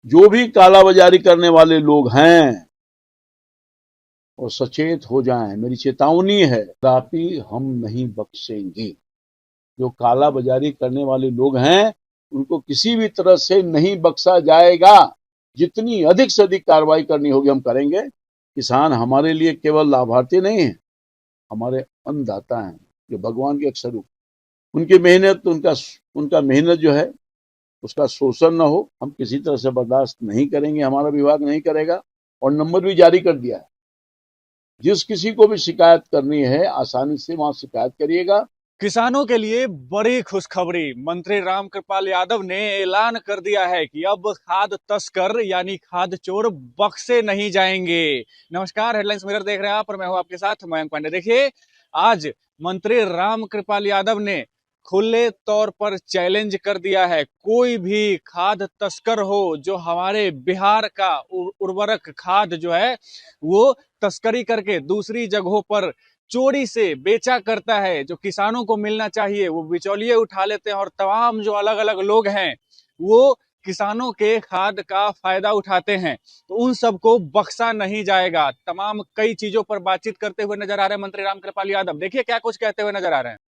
जो भी कालाबाजारी करने वाले लोग हैं और सचेत हो जाएं, मेरी चेतावनी है, कदापि हम नहीं बख्शेंगे। जो कालाबाजारी करने वाले लोग हैं उनको किसी भी तरह से नहीं बख्शा जाएगा। जितनी अधिक से अधिक कार्रवाई करनी होगी हम करेंगे। किसान हमारे लिए केवल लाभार्थी नहीं है, हमारे अन्नदाता हैं, जो भगवान के अक्षर उनकी मेहनत, उनका मेहनत जो है उसका शोषण न हो, हम किसी तरह से बर्दाश्त नहीं करेंगे, हमारा विभाग नहीं करेगा। और नंबर भी जारी कर दिया है, जिस किसी को भी शिकायत करनी है आसानी से वहां शिकायत करिएगा। किसानों के लिए बड़ी खुशखबरी। मंत्री रामकृपाल यादव ने ऐलान कर दिया है कि अब खाद तस्कर यानी खाद चोर बख्शे नहीं जाएंगे। नमस्कार, हेडलाइंस मिरर देख रहे हैं आप और मैं हूं आपके साथ मयंक पांडे। देखिए, आज मंत्री रामकृपाल यादव ने खुले तौर पर चैलेंज कर दिया है, कोई भी खाद तस्कर हो जो हमारे बिहार का उर्वरक खाद जो है वो तस्करी करके दूसरी जगहों पर चोरी से बेचा करता है, जो किसानों को मिलना चाहिए वो बिचौलिए उठा लेते हैं और तमाम जो अलग अलग लोग हैं वो किसानों के खाद का फायदा उठाते हैं, तो उन सबको बख्शा नहीं जाएगा। तमाम कई चीजों पर बातचीत करते हुए नजर आ रहे हैं मंत्री रामकृपाल यादव। देखिए क्या कुछ कहते हुए नजर आ रहे हैं।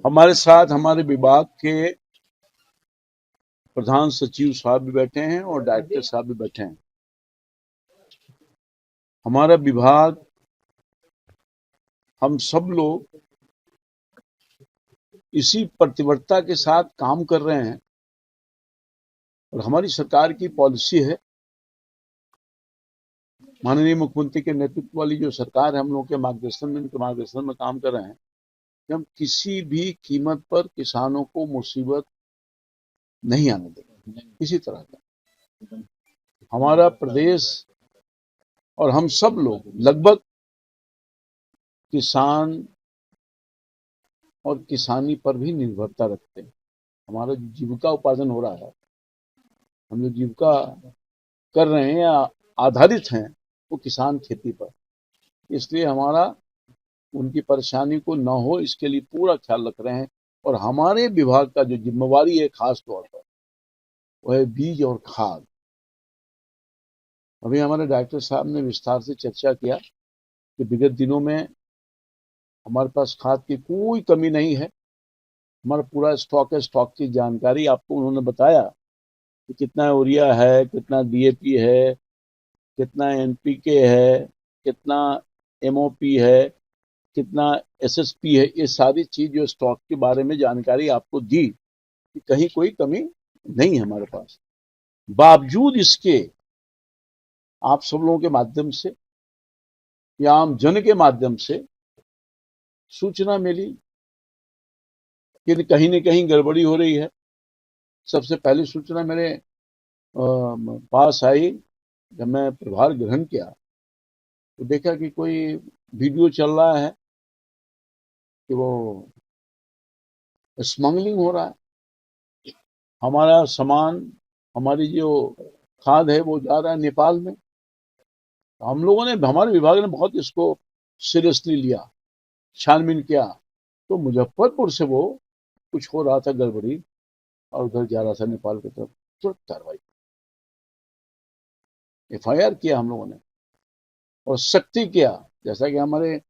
हमारे साथ हमारे विभाग के प्रधान सचिव साहब भी बैठे हैं और डायरेक्टर साहब भी बैठे हैं। हमारा विभाग, हम सब लोग इसी प्रतिबद्धता के साथ काम कर रहे हैं और हमारी सरकार की पॉलिसी है, माननीय मुख्यमंत्री के नेतृत्व वाली जो सरकार है, हम लोगों के मार्गदर्शन में काम कर रहे हैं कि हम किसी भी कीमत पर किसानों को मुसीबत नहीं आने देंगे, किसी तरह का। हमारा प्रदेश और हम सब लोग लगभग किसान और किसानी पर भी निर्भरता रखते हैं। हमारा जो जीविका उपार्जन हो रहा है, हम जो जीविका कर रहे हैं या आधारित हैं, वो किसान खेती पर। इसलिए हमारा उनकी परेशानी को न हो इसके लिए पूरा ख्याल रख रहे हैं। और हमारे विभाग का जो जिम्मेवारी है खास तौर पर वह है बीज और खाद। अभी हमारे डायरेक्टर साहब ने विस्तार से चर्चा किया कि विगत दिनों में हमारे पास खाद की कोई कमी नहीं है, हमारा पूरा स्टॉक है। स्टॉक की जानकारी आपको उन्होंने बताया कि कितना यूरिया है, कितना डीएपी है, कितना एनपीके है, कितना एमओपी है, कितना एसएसपी है। ये सारी चीज जो स्टॉक के बारे में जानकारी आपको दी कि कहीं कोई कमी नहीं है हमारे पास। बावजूद इसके आप सब लोगों के माध्यम से या आम जन के माध्यम से सूचना मिली कि कहीं न कहीं गड़बड़ी हो रही है। सबसे पहली सूचना मेरे पास आई जब मैं प्रभार ग्रहण किया, तो देखा कि कोई वीडियो चल रहा है कि वो स्मगलिंग हो रहा है। हमारा सामान, हमारी जो खाद है वो जा रहा है नेपाल में। हम लोगों ने, हमारे विभाग ने बहुत इसको सीरियसली लिया, छानबीन किया। तो मुजफ्फरपुर से वो कुछ हो रहा था गड़बड़ी और उधर जा रहा था नेपाल की तरफ, तुरंत कार्रवाई, एफआईआर किया हम लोगों ने और सख्ती किया। जैसा कि हमारे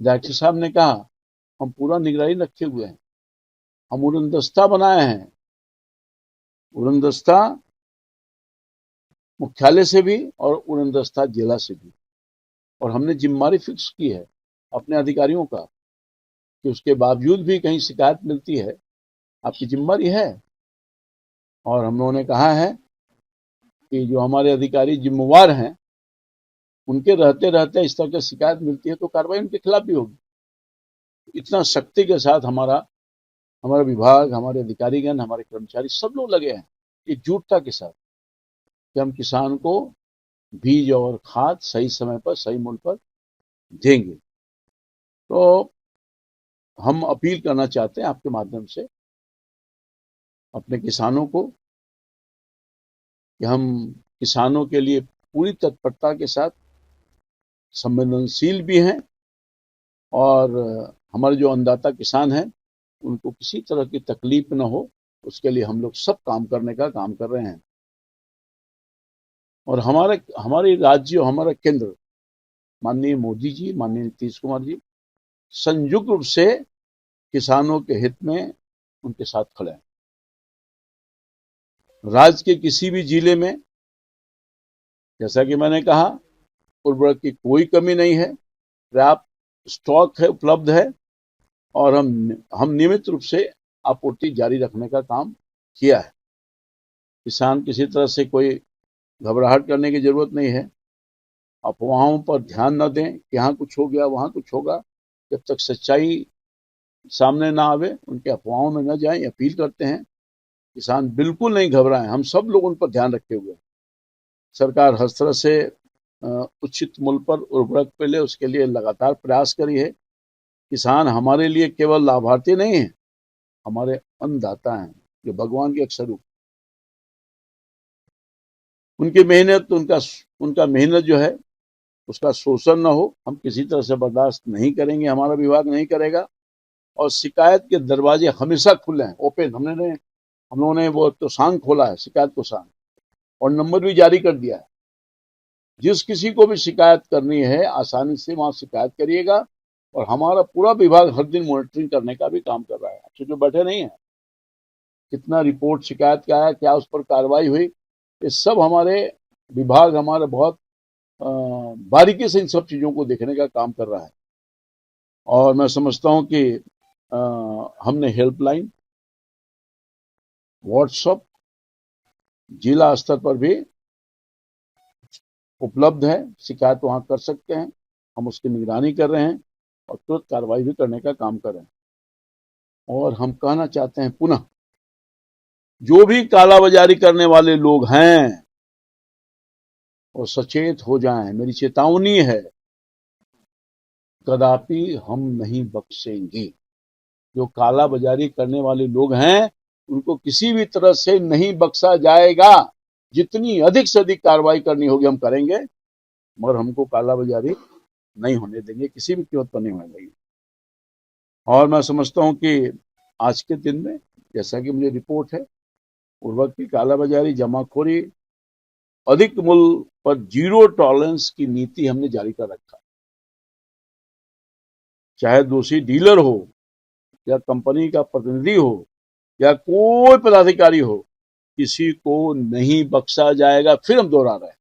डायरेक्टर साहब ने कहा, हम पूरा निगरानी रखे हुए हैं। हम उड़नदस्ता बनाए हैं, उड़नदस्ता मुख्यालय से भी और उड़नदस्ता जिला से भी। और हमने जिम्मेदारी फिक्स की है अपने अधिकारियों का कि उसके बावजूद भी कहीं शिकायत मिलती है, आपकी जिम्मेदारी है। और हम लोगों ने कहा है कि जो हमारे अधिकारी जिम्मेवार हैं, उनके रहते रहते इस तरह की शिकायत मिलती है तो कार्रवाई उनके खिलाफ भी होगी। इतना सख्ती के साथ हमारा विभाग, हमारे अधिकारीगण, हमारे कर्मचारी सब लोग लगे हैं एकजुटता के साथ कि हम किसान को बीज और खाद सही समय पर, सही मूल्य पर देंगे। तो हम अपील करना चाहते हैं आपके माध्यम से अपने किसानों को कि हम किसानों के लिए पूरी तत्परता के साथ संवेदनशील भी हैं और हमारे जो अन्नदाता किसान हैं उनको किसी तरह की तकलीफ न हो उसके लिए हम लोग सब काम करने का काम कर रहे हैं। और हमारे राज्य और हमारा केंद्र, माननीय मोदी जी, माननीय नीतीश कुमार जी संयुक्त रूप से किसानों के हित में उनके साथ खड़े हैं। राज्य के किसी भी जिले में, जैसा कि मैंने कहा, उर्वरक की कोई कमी नहीं है, पर्याप्त स्टॉक है, उपलब्ध है, और हम नियमित रूप से आपूर्ति जारी रखने का काम किया है। किसान किसी तरह से कोई घबराहट करने की जरूरत नहीं है। अफवाहों पर ध्यान न दें कि यहाँ कुछ हो गया, वहां कुछ होगा। जब तक सच्चाई सामने ना आवे, उनके अफवाहों में न जाएं। अपील करते हैं किसान बिल्कुल नहीं घबराएं, हम सब लोग उन पर ध्यान रखे हुए हैं। सरकार हर तरह से उचित मूल्य पर उर्वरक मिले, उसके लिए लगातार प्रयास करी है। किसान हमारे लिए केवल लाभार्थी नहीं है, हमारे अन्नदाता हैं, जो भगवान के एक स्वरूप। उनकी मेहनत, उनका मेहनत जो है उसका शोषण न हो, हम किसी तरह से बर्दाश्त नहीं करेंगे, हमारा विभाग नहीं करेगा। और शिकायत के दरवाजे हमेशा खुले हैं, ओपन। हम लोगों ने वो तो सांग खोला है, शिकायत को सांग, और नंबर भी जारी कर दिया है। जिस किसी को भी शिकायत करनी है, आसानी से वहां शिकायत करिएगा। और हमारा पूरा विभाग हर दिन मॉनिटरिंग करने का भी काम कर रहा है। आपसे जो बैठे नहीं है, कितना रिपोर्ट शिकायत का है, क्या उस पर कार्रवाई हुई, ये सब हमारे विभाग हमारे बहुत बारीकी से इन सब चीजों को देखने का काम कर रहा है। और मैं समझता हूं कि हमने हेल्पलाइन, व्हाट्सएप जिला स्तर पर भी उपलब्ध है, शिकायत वहां कर सकते हैं। हम उसकी निगरानी कर रहे हैं और तुरंत कार्रवाई भी करने का काम कर रहे हैं। और हम कहना चाहते हैं पुनः, जो भी कालाबाजारी करने वाले लोग हैं वो सचेत हो जाएं। मेरी चेतावनी है, कदापि हम नहीं बख्शेंगे। जो कालाबाजारी करने वाले लोग हैं उनको किसी भी तरह से नहीं बख्शा जाएगा। जितनी अधिक से अधिक कार्रवाई करनी होगी हम करेंगे, मगर हमको कालाबाजारी नहीं होने देंगे, किसी भी कीमत पर नहीं होने देंगे। और मैं समझता हूं कि आज के दिन में, जैसा कि मुझे रिपोर्ट है, उर्वरक की कालाबाजारी, जमाखोरी, अधिक मूल्य पर जीरो टॉलरेंस की नीति हमने जारी कर रखा। चाहे दोषी डीलर हो या कंपनी का प्रतिनिधि हो या कोई पदाधिकारी हो, किसी को नहीं बख्शा जाएगा। फिर हम दोहरा रहे हैं,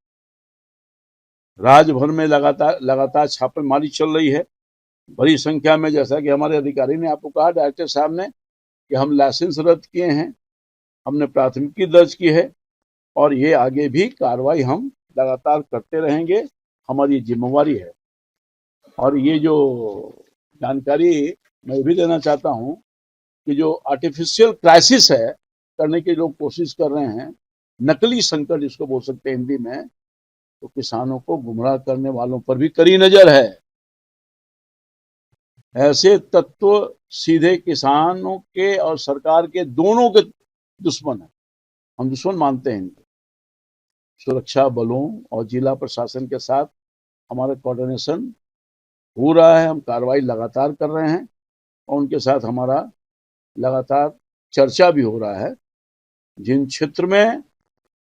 राज्य भर में लगातार छापेमारी चल रही है, बड़ी संख्या में। जैसा कि हमारे अधिकारी ने आपको कहा, डायरेक्टर साहब ने, कि हम लाइसेंस रद्द किए हैं, हमने प्राथमिकी दर्ज की है, और ये आगे भी कार्रवाई हम लगातार करते रहेंगे, हमारी जिम्मेवारी है। और ये जो जानकारी मैं भी देना चाहता हूं कि जो आर्टिफिशियल क्राइसिस है करने की लोग कोशिश कर रहे हैं, नकली संकट जिसको बोल सकते हैं हिंदी में, तो किसानों को गुमराह करने वालों पर भी कड़ी नजर है। ऐसे तत्व सीधे किसानों के और सरकार के दोनों के दुश्मन है, हम दुश्मन मानते हैं इनको। सुरक्षा बलों और जिला प्रशासन के साथ हमारा कोऑर्डिनेशन हो रहा है, हम कार्रवाई लगातार कर रहे हैं, और उनके साथ हमारा लगातार चर्चा भी हो रहा है। जिन क्षेत्र में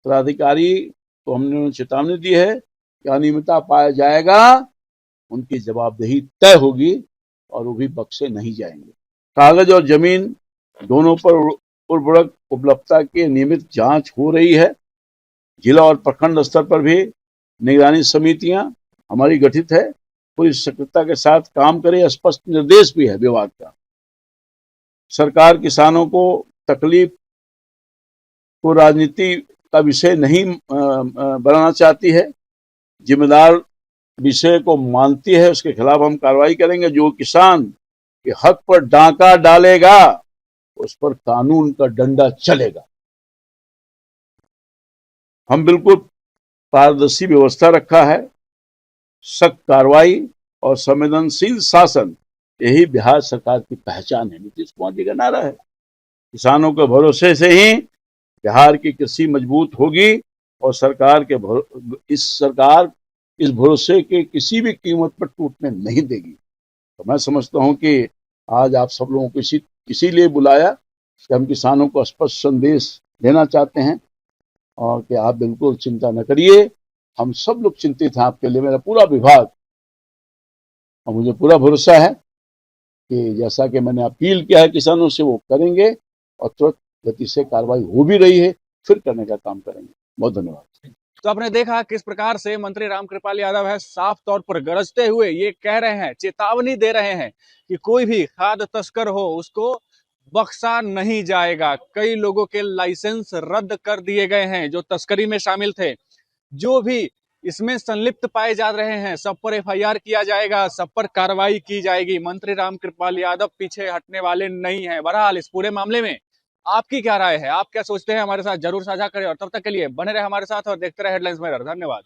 पदाधिकारी को हमने चेतावनी दी है कि अनियमितता पाया जाएगा, उनकी जवाबदेही तय होगी और वो भी बख्शे नहीं जाएंगे। कागज और जमीन दोनों पर उर्वरक उपलब्धता की नियमित जांच हो रही है। जिला और प्रखंड स्तर पर भी निगरानी समितियां हमारी गठित है, पूरी सक्रियता के साथ काम करे, स्पष्ट निर्देश भी है विभाग का। सरकार किसानों को तकलीफ को राजनीति का विषय नहीं बनाना चाहती है, जिम्मेदार विषय को मानती है। उसके खिलाफ हम कार्रवाई करेंगे। जो किसान के हक पर डांका डालेगा उस पर कानून का डंडा चलेगा। हम बिल्कुल पारदर्शी व्यवस्था रखा है, सख्त कार्रवाई और संवेदनशील शासन, यही बिहार सरकार की पहचान है। नीतीश कुमार जी का नारा है, किसानों के भरोसे से ही बिहार की कृषि मजबूत होगी, और सरकार इस भरोसे के किसी भी कीमत पर टूटने नहीं देगी। तो मैं समझता हूं कि आज आप सब लोगों को इसीलिए बुलाया कि हम किसानों को स्पष्ट संदेश देना चाहते हैं और कि आप बिल्कुल चिंता न करिए, हम सब लोग चिंतित हैं आपके लिए, मेरा पूरा विभाग। और मुझे पूरा भरोसा है कि जैसा कि मैंने अपील किया है किसानों से, वो करेंगे और तुरंत गति से कार्रवाई हो भी रही है, फिर करने का काम करेंगे। बहुत धन्यवाद। तो आपने देखा किस प्रकार से मंत्री रामकृपाल यादव है साफ तौर पर गरजते हुए ये कह रहे हैं, चेतावनी दे रहे हैं कि कोई भी खाद्य तस्कर हो उसको बख्शा नहीं जाएगा। कई लोगों के लाइसेंस रद्द कर दिए गए हैं जो तस्करी में शामिल थे। जो भी इसमें संलिप्त पाए जा रहे हैं सब पर एफआईआर किया जाएगा, सब पर कार्रवाई की जाएगी। मंत्री रामकृपाल यादव पीछे हटने वाले नहीं है। बहरहाल इस पूरे मामले में आपकी क्या राय है, आप क्या सोचते हैं, हमारे साथ जरूर साझा करें और तब तक के लिए बने रहे हमारे साथ और देखते रहे हेडलाइंस मिरर। धन्यवाद।